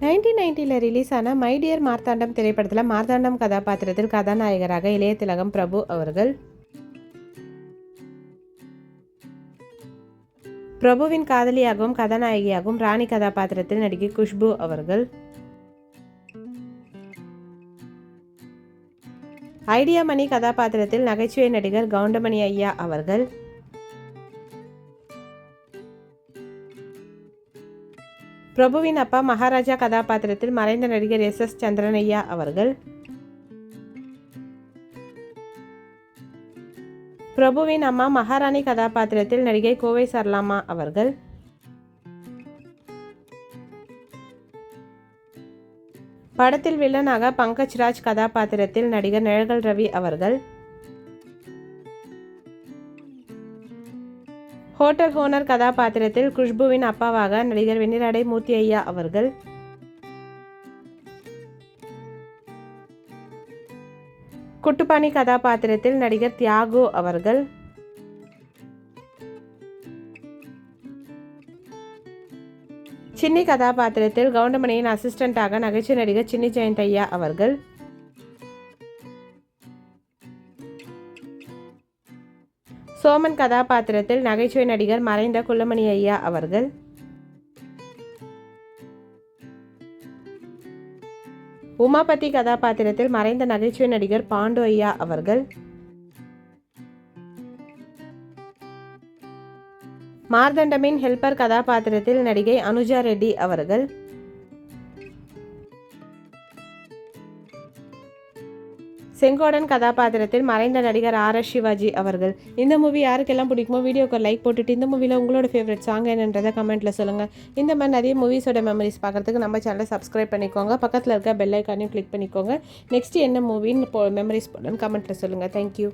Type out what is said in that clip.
1990 release ஆன my dear Marthandam திரைப்படத்தில் மார்த்தாண்டம் கதாபாத்திரத்தில் கதாநாயகராக இளைய திலகம் பிரபு அவர்கள், பிரபுவின் காதலியாகவும் கதாநாயகியாகவும் ராணி கதாபாத்திரத்தில் நடிகை குஷ்பு அவர்கள், ஐடியா மணி கதாபாத்திரத்தில் நகைச்சுவை நடிகர் கவுண்டமணி ஐயா அவர்கள், பிரபுவின் அப்பா மகாராஜா கதாபாத்திரத்தில் மறைந்த நடிகர் எஸ் சந்திரனையா அவர்கள், பிரபுவின் அம்மா மகாராணி கதாபாத்திரத்தில் நடிகை கோவை சரளாமா அவர்கள், படத்தில் வில்லனாக பங்கஜ் ராஜ் கதாபாத்திரத்தில் நடிகர் நிழல்கள் ரவி அவர்கள், ஹோட்டல் ஓனர் கதாபாத்திரத்தில் குஷ்புவின் அப்பாவாக நடிகர் வெண்ணிராடை மூர்த்தி ஐயா அவர்கள், குட்டுப்பாணி கதாபாத்திரத்தில் நடிகர் தியாகு அவர்கள், சின்னி கதாபாத்திரத்தில் கவுண்டமணியின் அசிஸ்டண்டாக நகைச்சுவை நடிகர் சின்னி ஜெயந்த் ஐயா அவர்கள், சோமன் கதாபாத்திரத்தில் நகைச்சுவை நடிகர் மறைந்த குள்ளமணி ஐயா அவர்கள், உமாபதி கதாபாத்திரத்தில் மறைந்த நகைச்சுவை நடிகர் பாண்டு ஐயா அவர்கள், மார்தண்டமின் ஹெல்பர் கதாபாத்திரத்தில் நடிகை அனுஜா ரெட்டி அவர்கள், செங்கோடன் கதாபாத்திரத்தில் மறைந்த நடிகர் RS சிவாஜி அவர்கள். இந்த மூவி யாருக்கெல்லாம் பிடிக்குமோ வீடியோக்கு லைக் போட்டுட்டு இந்த மூவியில் உங்களோட ஃபேவரட் சாங் என்னன்றதை கமெண்ட்டில் சொல்லுங்கள். இந்த மாதிரி நிறைய மூவிஸோட மெமரிஸ் பார்க்குறதுக்கு நம்ம சேனலை சப்ஸ்கிரைப் பண்ணிக்கோங்க. பக்கத்தில் இருக்க பெல் ஐக்கானையும் கிளிக் பண்ணிக்கோங்க. நெக்ஸ்ட் என்ன மூவின்னு மெமரிஸ் போடணும்னு கமெண்ட்டில் சொல்லுங்கள். தேங்க்யூ.